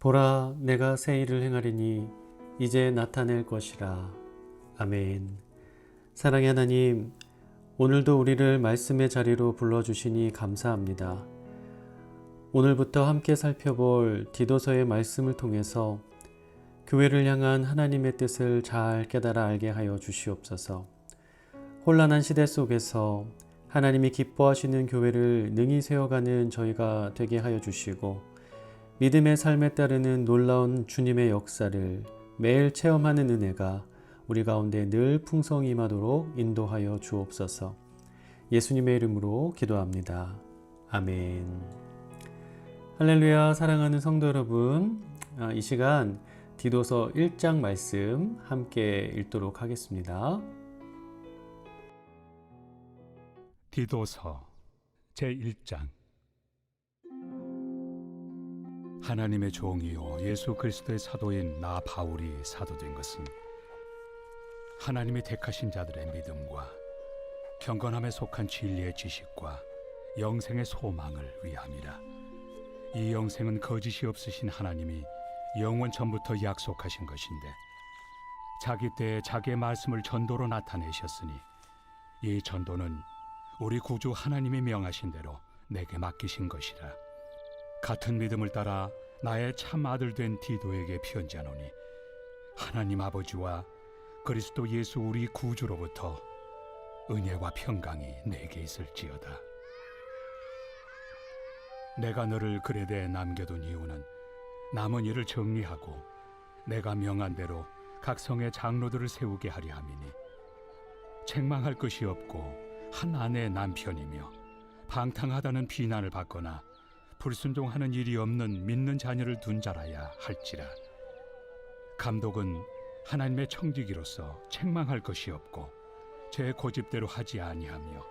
보라, 내가 새 일을 행하리니 이제 나타낼 것이라. 아멘. 사랑의 하나님, 오늘도 우리를 말씀의 자리로 불러주시니 감사합니다. 오늘부터 함께 살펴볼 디도서의 말씀을 통해서 교회를 향한 하나님의 뜻을 잘 깨달아 알게 하여 주시옵소서. 혼란한 시대 속에서 하나님이 기뻐하시는 교회를 능히 세워가는 저희가 되게 하여 주시고, 믿음의 삶에 따르는 놀라운 주님의 역사를 매일 체험하는 은혜가 우리 가운데 늘 풍성히 임하도록 인도하여 주옵소서. 예수님의 이름으로 기도합니다. 아멘. 할렐루야. 사랑하는 성도 여러분, 이 시간 디도서 1장 말씀 함께 읽도록 하겠습니다. 디도서 제1장. 하나님의 종이요 예수 그리스도의 사도인 나 바울이 사도된 것은 하나님이 택하신 자들의 믿음과 경건함에 속한 진리의 지식과 영생의 소망을 위함이라. 이 영생은 거짓이 없으신 하나님이 영원 전부터 약속하신 것인데, 자기 때에 자기의 말씀을 전도로 나타내셨으니 이 전도는 우리 구주 하나님이 명하신 대로 내게 맡기신 것이라. 같은 믿음을 따라 나의 참 아들 된 디도에게 편지하노니, 하나님 아버지와 그리스도 예수 우리 구주로부터 은혜와 평강이 내게 있을지어다. 내가 너를 그레데에 남겨둔 이유는 남은 일을 정리하고 내가 명한 대로 각 성의 장로들을 세우게 하려 함이니, 책망할 것이 없고 한 아내의 남편이며 방탕하다는 비난을 받거나 불순종하는 일이 없는 믿는 자녀를 둔 자라야 할지라. 감독은 하나님의 청지기로서 책망할 것이 없고 제 고집대로 하지 아니하며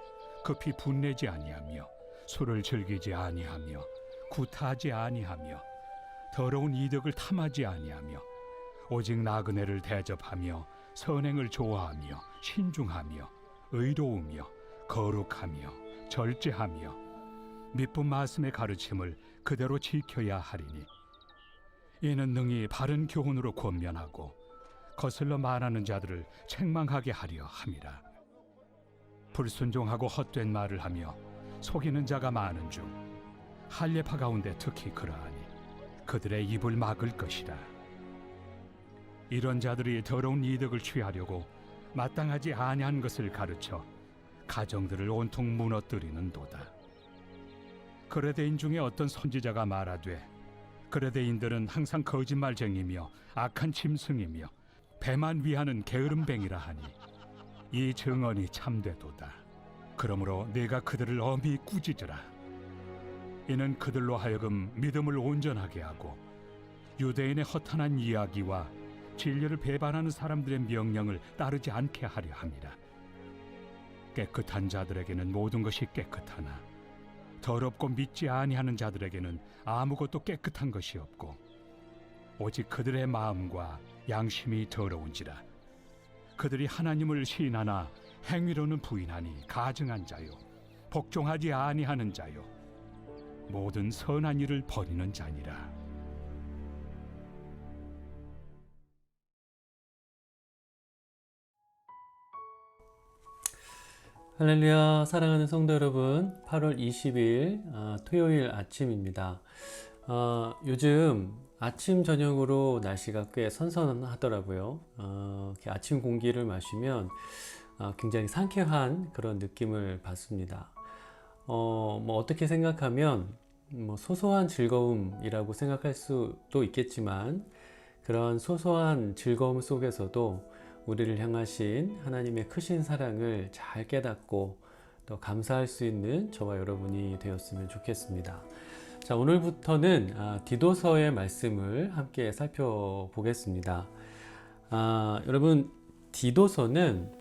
급히 분내지 아니하며 술을 즐기지 아니하며 구타하지 아니하며 더러운 이득을 탐하지 아니하며 오직 나그네를 대접하며 선행을 좋아하며 신중하며 의로우며 거룩하며 절제하며 미쁜 말씀의 가르침을 그대로 지켜야 하리니, 이는 능히 바른 교훈으로 권면하고 거슬러 말하는 자들을 책망하게 하려 함이라. 불순종하고 헛된 말을 하며 속이는 자가 많은 중 할례파 가운데 특히 그러하니 그들의 입을 막을 것이라. 이런 자들이 더러운 이득을 취하려고 마땅하지 아니한 것을 가르쳐 가정들을 온통 무너뜨리는도다. 그레데인 중에 어떤 선지자가 말하되, 그레데인들은 항상 거짓말쟁이며 악한 짐승이며 배만 위하는 게으름뱅이라 하니, 이 증언이 참되도다. 그러므로 네가 그들을 엄히 꾸짖으라. 이는 그들로 하여금 믿음을 온전하게 하고 유대인의 허탄한 이야기와 진리를 배반하는 사람들의 명령을 따르지 않게 하려 함이라. 깨끗한 자들에게는 모든 것이 깨끗하나 더럽고 믿지 아니하는 자들에게는 아무것도 깨끗한 것이 없고 오직 그들의 마음과 양심이 더러운지라. 그들이 하나님을 시인하나 행위로는 부인하니 가증한 자요, 복종하지 아니하는 자요, 모든 선한 일을 버리는 자니라. 할렐루야. 사랑하는 성도 여러분, 8월 20일 토요일 아침입니다. 요즘 아침 저녁으로 날씨가 꽤 선선하더라고요. 아침 공기를 마시면 굉장히 상쾌한 그런 느낌을 받습니다. 어떻게 생각하면 소소한 즐거움이라고 생각할 수도 있겠지만, 그런 소소한 즐거움 속에서도 우리를 향하신 하나님의 크신 사랑을 잘 깨닫고 또 감사할 수 있는 저와 여러분이 되었으면 좋겠습니다. 자, 오늘부터는 디도서의 말씀을 함께 살펴보겠습니다. 여러분, 디도서는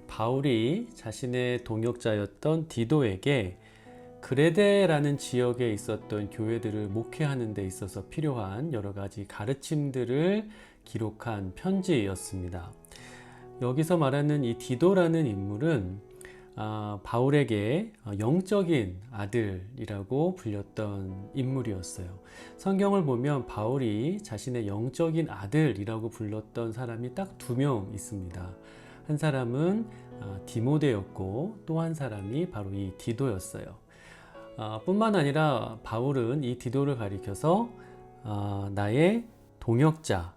바울이 자신의 동역자였던 디도에게 그레데라는 지역에 있었던 교회들을 목회하는 데 있어서 필요한 여러 가지 가르침들을 기록한 편지였습니다. 여기서 말하는 이 디도라는 인물은 바울에게 영적인 아들이라고 불렸던 인물이었어요. 성경을 보면 바울이 자신의 영적인 아들이라고 불렀던 사람이 딱 2명 있습니다. 한 사람은 디모데였고 또 한 사람이 바로 이 디도였어요. 뿐만 아니라 바울은 이 디도를 가리켜서 나의 동역자,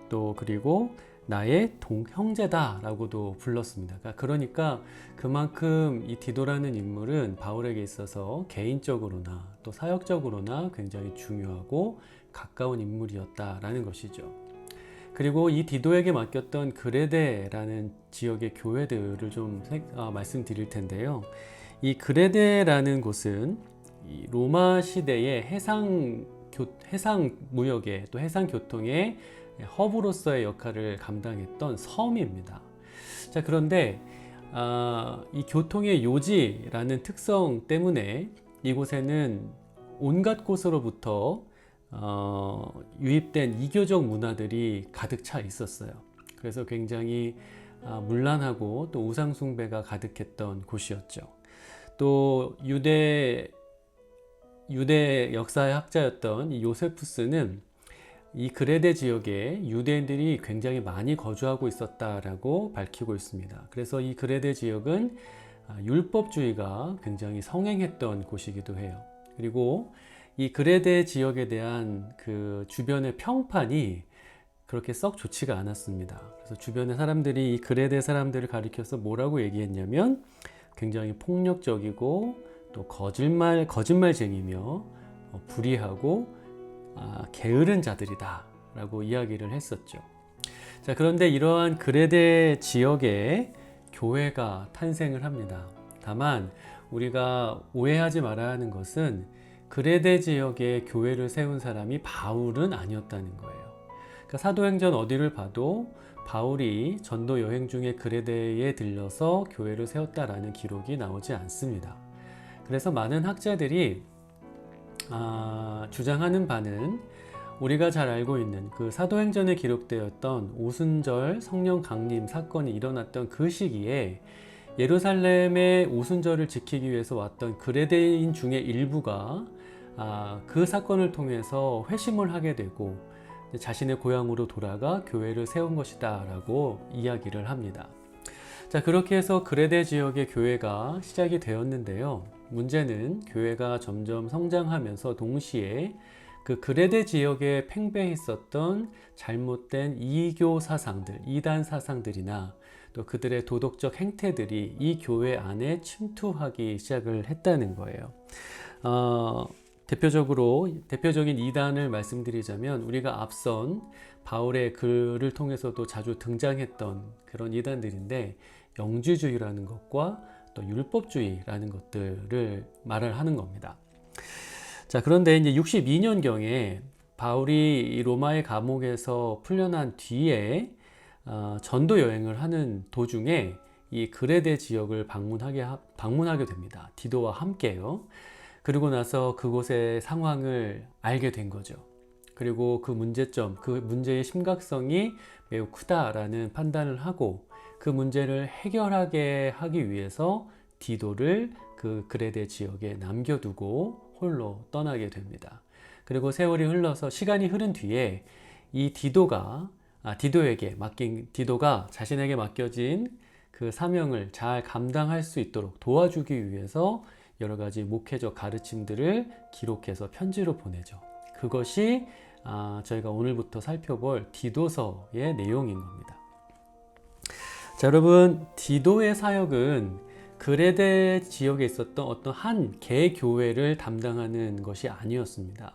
또 그리고 나의 동형제다 라고도 불렀습니다. 그러니까 그만큼 이 디도라는 인물은 바울에게 있어서 개인적으로나 또 사역적으로나 굉장히 중요하고 가까운 인물이었다라는 것이죠. 그리고 이 디도에게 맡겼던 그레데라는 지역의 교회들을 좀 말씀드릴 텐데요. 이 그레데라는 곳은 이 로마 시대의 해상 무역의 또 해상 교통의 허브로서의 역할을 감당했던 섬입니다. 자, 그런데 이 교통의 요지라는 특성 때문에 이곳에는 온갖 곳으로부터 유입된 이교적 문화들이 가득 차 있었어요. 그래서 굉장히 문란하고 또 우상숭배가 가득했던 곳이었죠. 또 유대 역사의 학자였던 이 요세푸스는 이 그레데 지역에 유대인들이 굉장히 많이 거주하고 있었다라고 밝히고 있습니다. 그래서 이 그레데 지역은 율법주의가 굉장히 성행했던 곳이기도 해요. 그리고 이 그레데 지역에 대한 그 주변의 평판이 그렇게 썩 좋지가 않았습니다. 그래서 주변의 사람들이 이 그레데 사람들을 가리켜서 뭐라고 얘기했냐면 굉장히 폭력적이고 또 거짓말쟁이며 불의하고 게으른 자들이다 라고 이야기를 했었죠. 자, 그런데 이러한 그레데 지역에 교회가 탄생을 합니다. 다만 우리가 오해하지 말아야 하는 것은 그레데 지역에 교회를 세운 사람이 바울은 아니었다는 거예요. 그러니까 사도행전 어디를 봐도 바울이 전도 여행 중에 그레데에 들려서 교회를 세웠다라는 기록이 나오지 않습니다. 그래서 많은 학자들이 주장하는 바는 우리가 잘 알고 있는 그 사도행전에 기록되었던 오순절 성령 강림 사건이 일어났던 그 시기에 예루살렘의 오순절을 지키기 위해서 왔던 그레데인 중에 일부가 그 사건을 통해서 회심을 하게 되고 자신의 고향으로 돌아가 교회를 세운 것이다 라고 이야기를 합니다. 자, 그렇게 해서 그레데 지역의 교회가 시작이 되었는데요. 문제는 교회가 점점 성장하면서 동시에 그 그레데 지역에 팽배했었던 잘못된 이교 사상들, 이단 사상들이나 또 그들의 도덕적 행태들이 이 교회 안에 침투하기 시작을 했다는 거예요. 대표적인 이단을 말씀드리자면 우리가 앞선 바울의 글을 통해서도 자주 등장했던 그런 이단들인데 영주주의라는 것과 또 율법주의라는 것들을 말을 하는 겁니다. 자, 그런데 이제 62년경에 바울이 로마의 감옥에서 풀려난 뒤에 전도 여행을 하는 도중에 이 그레데 지역을 방문하게 됩니다. 디도와 함께요. 그리고 나서 그곳의 상황을 알게 된 거죠. 그리고 그 문제의 심각성이 매우 크다라는 판단을 하고 그 문제를 해결하게 하기 위해서 디도를 그 그레데 지역에 남겨두고 홀로 떠나게 됩니다. 그리고 시간이 흐른 뒤에 이 디도가 자신에게 맡겨진 그 사명을 잘 감당할 수 있도록 도와주기 위해서 여러 가지 목회적 가르침들을 기록해서 편지로 보내죠. 그것이 저희가 오늘부터 살펴볼 디도서의 내용인 겁니다. 자, 여러분, 디도의 사역은 그레데 지역에 있었던 어떤 한 개교회를 담당하는 것이 아니었습니다.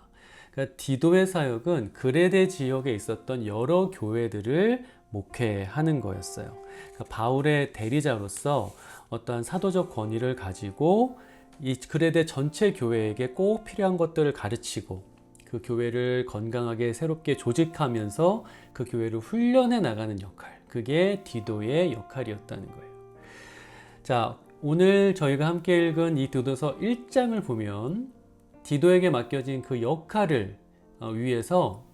그러니까 디도의 사역은 그레데 지역에 있었던 여러 교회들을 목회하는 거였어요. 그러니까 바울의 대리자로서 어떠한 사도적 권위를 가지고 이 그레데 전체 교회에게 꼭 필요한 것들을 가르치고 그 교회를 건강하게 새롭게 조직하면서 그 교회를 훈련해 나가는 역할, 그게 디도의 역할이었다는 거예요. 자, 오늘 저희가 함께 읽은 이 디도서 1장을 보면 디도에게 맡겨진 그 역할을 위해서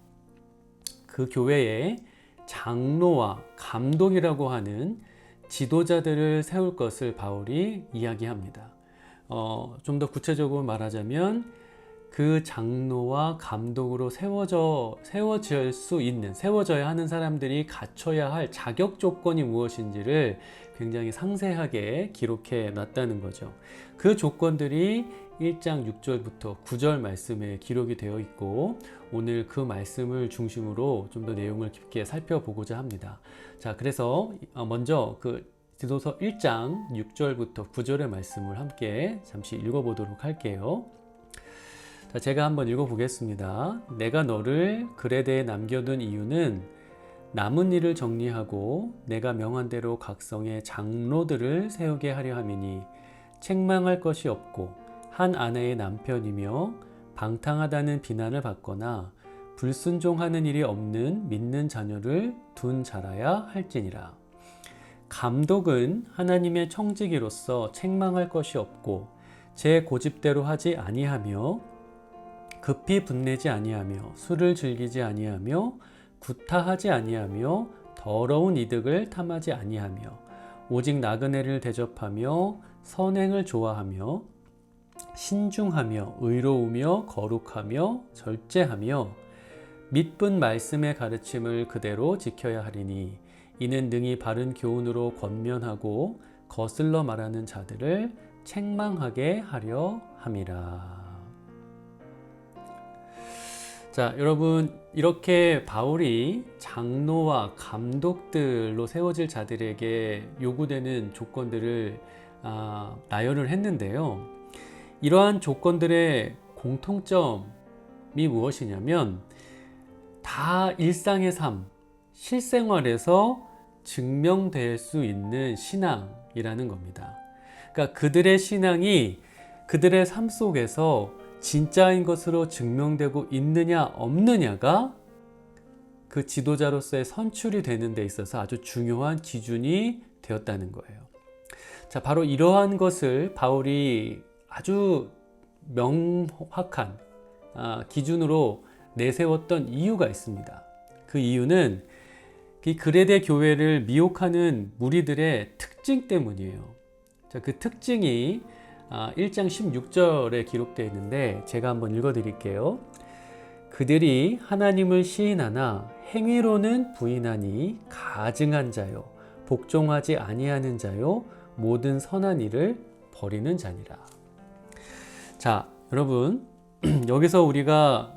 그 교회의 장로와 감독이라고 하는 지도자들을 세울 것을 바울이 이야기합니다. 좀 더 구체적으로 말하자면 그 장로와 감독으로 세워져야 하는 사람들이 갖춰야 할 자격 조건이 무엇인지를 굉장히 상세하게 기록해 놨다는 거죠. 그 조건들이 1장 6절부터 9절 말씀에 기록이 되어 있고, 오늘 그 말씀을 중심으로 좀 더 내용을 깊게 살펴보고자 합니다. 자, 그래서 먼저 그 디도서 1장 6절부터 9절의 말씀을 함께 잠시 읽어보도록 할게요. 자, 제가 한번 읽어보겠습니다. 내가 너를 그레데에 남겨둔 이유는 남은 일을 정리하고 내가 명한 대로 각성의 장로들을 세우게 하려 함이니, 책망할 것이 없고 한 아내의 남편이며 방탕하다는 비난을 받거나 불순종하는 일이 없는 믿는 자녀를 둔 자라야 할지니라. 감독은 하나님의 청지기로서 책망할 것이 없고 제 고집대로 하지 아니하며 급히 분내지 아니하며 술을 즐기지 아니하며 구타하지 아니하며 더러운 이득을 탐하지 아니하며 오직 나그네를 대접하며 선행을 좋아하며 신중하며 의로우며 거룩하며 절제하며 믿은 말씀의 가르침을 그대로 지켜야 하리니, 이는 능히 바른 교훈으로 권면하고 거슬러 말하는 자들을 책망하게 하려 함이라. 자, 여러분, 이렇게 바울이 장로와 감독들로 세워질 자들에게 요구되는 조건들을 나열을 했는데요. 이러한 조건들의 공통점이 무엇이냐면 다 일상의 삶, 실생활에서 증명될 수 있는 신앙이라는 겁니다. 그러니까 그들의 신앙이 그들의 삶 속에서 진짜인 것으로 증명되고 있느냐 없느냐가 그 지도자로서의 선출이 되는 데 있어서 아주 중요한 기준이 되었다는 거예요. 자, 바로 이러한 것을 바울이 아주 명확한 기준으로 내세웠던 이유가 있습니다. 그 이유는 이 그레데 교회를 미혹하는 무리들의 특징 때문이에요. 자, 그 특징이 1장 16절에 기록되어 있는데 제가 한번 읽어드릴게요. 그들이 하나님을 시인하나 행위로는 부인하니 가증한 자요, 복종하지 아니하는 자요, 모든 선한 일을 버리는 자니라. 자, 여러분, 여기서 우리가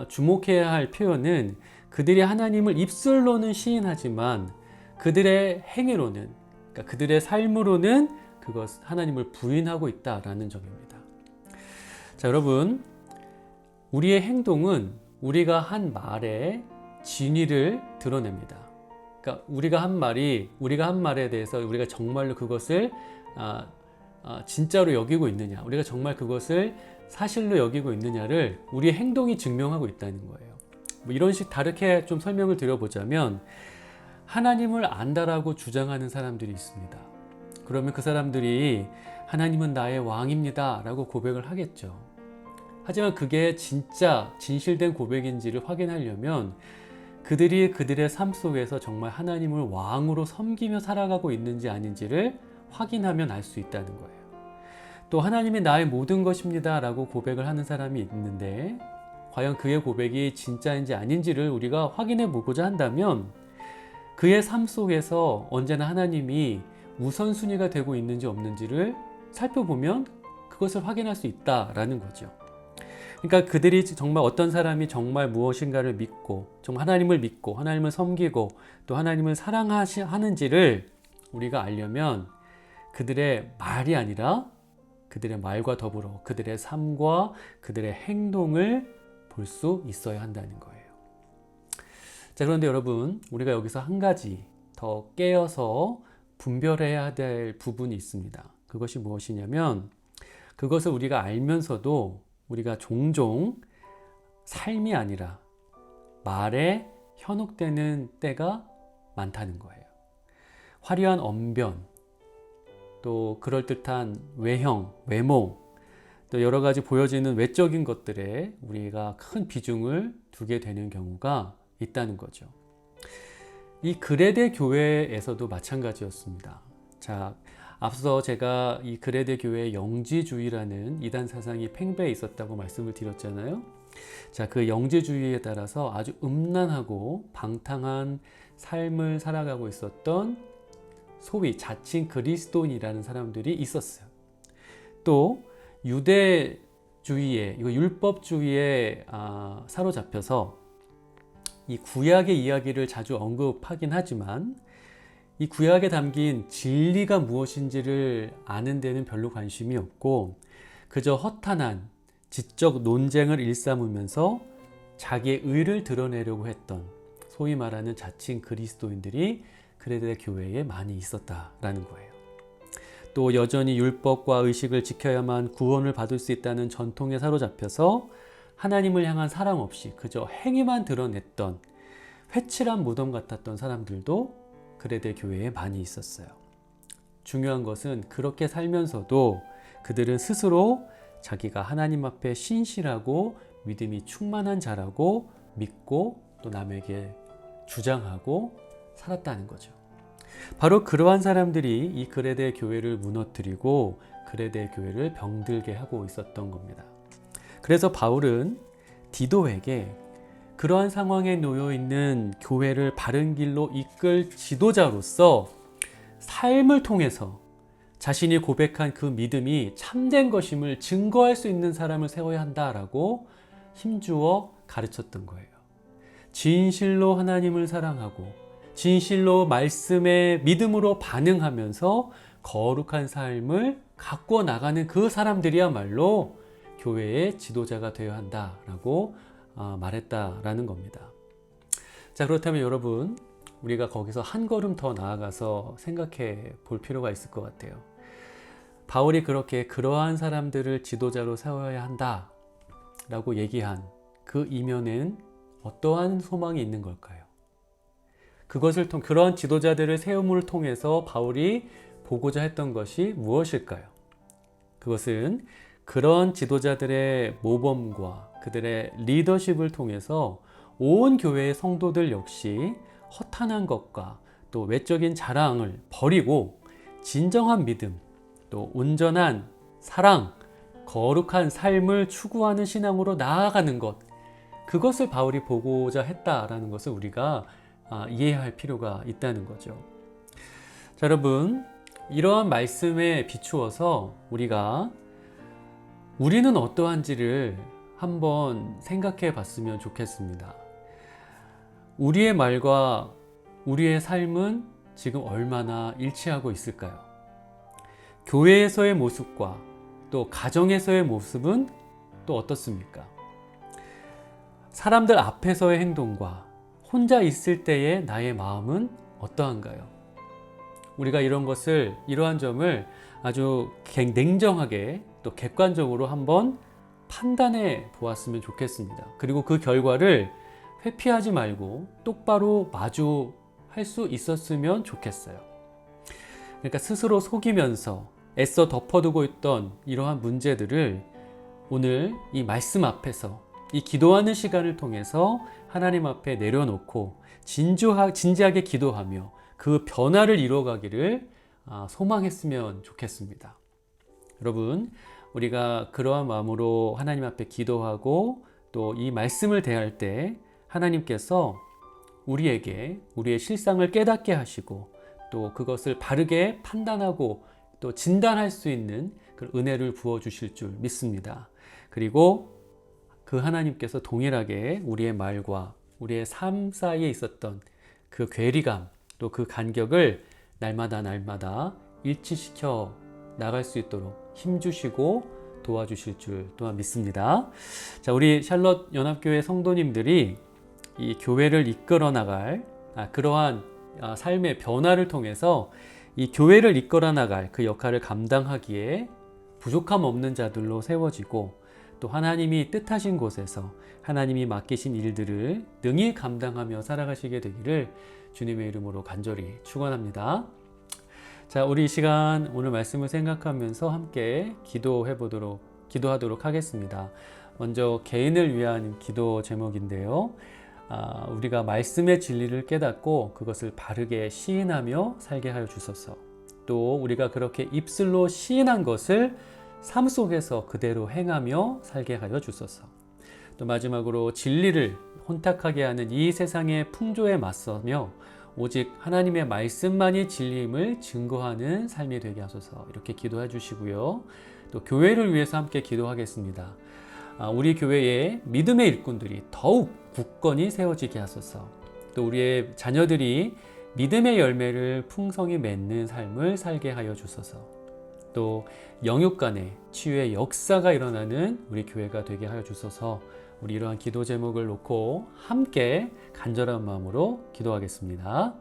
주목해야 할 표현은 그들이 하나님을 입술로는 시인하지만 그들의 행위로는, 그러니까 그들의 삶으로는 그것 하나님을 부인하고 있다라는 점입니다. 자, 여러분, 우리의 행동은 우리가 한 말의 진위를 드러냅니다. 그러니까 우리가 한 말에 대해서 우리가 정말로 그것을 진짜로 여기고 있느냐, 우리가 정말 그것을 사실로 여기고 있느냐를 우리의 행동이 증명하고 있다는 거예요. 뭐 이런 식 다르게 좀 설명을 드려보자면, 하나님을 안다라고 주장하는 사람들이 있습니다. 그러면 그 사람들이 하나님은 나의 왕입니다 라고 고백을 하겠죠. 하지만 그게 진짜 진실된 고백인지를 확인하려면 그들이 그들의 삶 속에서 정말 하나님을 왕으로 섬기며 살아가고 있는지 아닌지를 확인하면 알 수 있다는 거예요. 또 하나님이 나의 모든 것입니다 라고 고백을 하는 사람이 있는데, 과연 그의 고백이 진짜인지 아닌지를 우리가 확인해 보고자 한다면 그의 삶 속에서 언제나 하나님이 우선순위가 되고 있는지 없는지를 살펴보면 그것을 확인할 수 있다라는 거죠. 그러니까 그들이 정말 어떤 사람이 정말 무엇인가를 믿고, 정말 하나님을 믿고 하나님을 섬기고 또 하나님을 사랑하는지를 우리가 알려면 그들의 말이 아니라 그들의 말과 더불어 그들의 삶과 그들의 행동을 볼 수 있어야 한다는 거예요. 자, 그런데 여러분, 우리가 여기서 한 가지 더 깨어서 분별해야 될 부분이 있습니다. 그것이 무엇이냐면, 그것을 우리가 알면서도 우리가 종종 삶이 아니라 말에 현혹되는 때가 많다는 거예요. 화려한 언변, 또 그럴듯한 외형, 외모, 또 여러 가지 보여지는 외적인 것들에 우리가 큰 비중을 두게 되는 경우가 있다는 거죠. 이 그레데 교회에서도 마찬가지였습니다. 자, 앞서 제가 이 그레데 교회의 영지주의라는 이단 사상이 팽배해 있었다고 말씀을 드렸잖아요. 자, 그 영지주의에 따라서 아주 음란하고 방탕한 삶을 살아가고 있었던 소위 자칭 그리스도인이라는 사람들이 있었어요. 또 유대주의에, 이거 율법주의에 사로잡혀서 이 구약의 이야기를 자주 언급하긴 하지만 이 구약에 담긴 진리가 무엇인지를 아는 데는 별로 관심이 없고 그저 허탄한 지적 논쟁을 일삼으면서 자기의 의를 드러내려고 했던 소위 말하는 자칭 그리스도인들이 그레데 교회에 많이 있었다라는 거예요. 또 여전히 율법과 의식을 지켜야만 구원을 받을 수 있다는 전통에 사로잡혀서 하나님을 향한 사랑 없이 그저 행위만 드러냈던 회칠한 무덤 같았던 사람들도 그레데 교회에 많이 있었어요. 중요한 것은 그렇게 살면서도 그들은 스스로 자기가 하나님 앞에 신실하고 믿음이 충만한 자라고 믿고 또 남에게 주장하고 살았다는 거죠. 바로 그러한 사람들이 이 그레데 교회를 무너뜨리고 그레데 교회를 병들게 하고 있었던 겁니다. 그래서 바울은 디도에게 그러한 상황에 놓여 있는 교회를 바른 길로 이끌 지도자로서 삶을 통해서 자신이 고백한 그 믿음이 참된 것임을 증거할 수 있는 사람을 세워야 한다라고 힘주어 가르쳤던 거예요. 진실로 하나님을 사랑하고 진실로 말씀에 믿음으로 반응하면서 거룩한 삶을 가꾸어 나가는 그 사람들이야말로 교회의 지도자가 되어야 한다라고 말했다라는 겁니다. 자, 그렇다면 여러분, 우리가 거기서 한 걸음 더 나아가서 생각해 볼 필요가 있을 것 같아요. 바울이 그렇게 그러한 사람들을 지도자로 세워야 한다라고 얘기한 그 이면엔 어떠한 소망이 있는 걸까요? 그러한 지도자들을 세움을 통해서 바울이 보고자 했던 것이 무엇일까요? 그것은 그런 지도자들의 모범과 그들의 리더십을 통해서 온 교회의 성도들 역시 허탄한 것과 또 외적인 자랑을 버리고 진정한 믿음, 또 온전한 사랑, 거룩한 삶을 추구하는 신앙으로 나아가는 것, 그것을 바울이 보고자 했다라는 것을 우리가 이해할 필요가 있다는 거죠. 자, 여러분, 이러한 말씀에 비추어서 우리는 어떠한지를 한번 생각해 봤으면 좋겠습니다. 우리의 말과 우리의 삶은 지금 얼마나 일치하고 있을까요? 교회에서의 모습과 또 가정에서의 모습은 또 어떻습니까? 사람들 앞에서의 행동과 혼자 있을 때의 나의 마음은 어떠한가요? 우리가 이러한 점을 아주 냉정하게 또 객관적으로 한번 판단해 보았으면 좋겠습니다. 그리고 그 결과를 회피하지 말고 똑바로 마주할 수 있었으면 좋겠어요. 그러니까 스스로 속이면서 애써 덮어두고 있던 이러한 문제들을 오늘 이 말씀 앞에서 이 기도하는 시간을 통해서 하나님 앞에 내려놓고 진지하게 기도하며 그 변화를 이루어가기를 소망했으면 좋겠습니다. 여러분, 우리가 그러한 마음으로 하나님 앞에 기도하고 또 이 말씀을 대할 때 하나님께서 우리에게 우리의 실상을 깨닫게 하시고 또 그것을 바르게 판단하고 또 진단할 수 있는 그 은혜를 부어주실 줄 믿습니다. 그리고 그 하나님께서 동일하게 우리의 말과 우리의 삶 사이에 있었던 그 괴리감 또 그 간격을 날마다 일치시켜 나갈 수 있도록 힘주시고 도와주실 줄 또한 믿습니다. 자, 우리 샬롯 연합교회 성도님들이 이 교회를 이끌어 나갈 그러한 삶의 변화를 통해서 이 교회를 이끌어 나갈 그 역할을 감당하기에 부족함 없는 자들로 세워지고 또 하나님이 뜻하신 곳에서 하나님이 맡기신 일들을 능히 감당하며 살아가시게 되기를 주님의 이름으로 간절히 축원합니다. 자, 우리 이 시간 오늘 말씀을 생각하면서 함께 기도하도록 하겠습니다. 먼저 개인을 위한 기도 제목인데요. 우리가 말씀의 진리를 깨닫고 그것을 바르게 시인하며 살게 하여 주소서. 또 우리가 그렇게 입술로 시인한 것을 삶 속에서 그대로 행하며 살게 하여 주소서. 또 마지막으로 진리를 혼탁하게 하는 이 세상의 풍조에 맞서며 오직 하나님의 말씀만이 진리임을 증거하는 삶이 되게 하소서. 이렇게 기도해 주시고요. 또 교회를 위해서 함께 기도하겠습니다. 우리 교회에 믿음의 일꾼들이 더욱 굳건히 세워지게 하소서. 또 우리의 자녀들이 믿음의 열매를 풍성히 맺는 삶을 살게 하여 주소서. 또 영육 간의 치유의 역사가 일어나는 우리 교회가 되게 하여 주소서. 우리 이러한 기도 제목을 놓고 함께 간절한 마음으로 기도하겠습니다.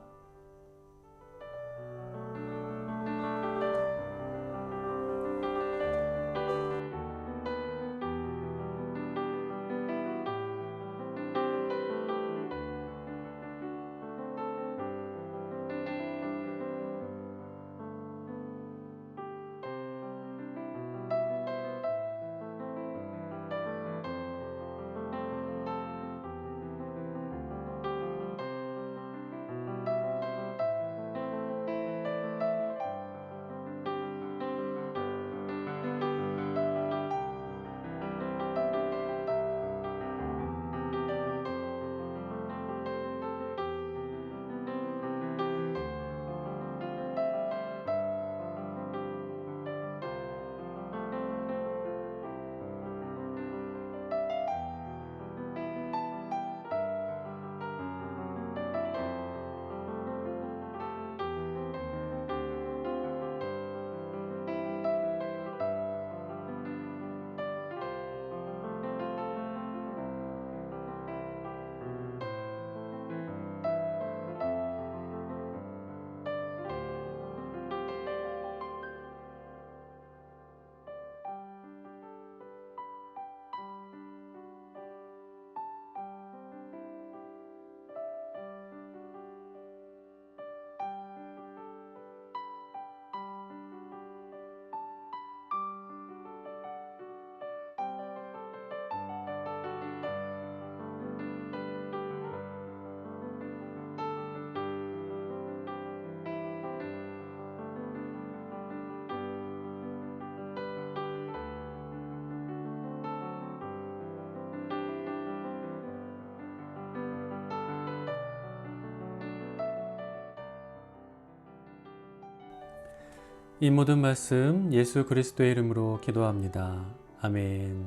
이 모든 말씀 예수 그리스도의 이름으로 기도합니다. 아멘.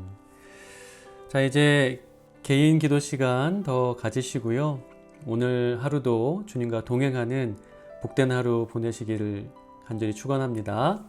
자, 이제 개인 기도 시간 더 가지시고요. 오늘 하루도 주님과 동행하는 복된 하루 보내시기를 간절히 축원합니다.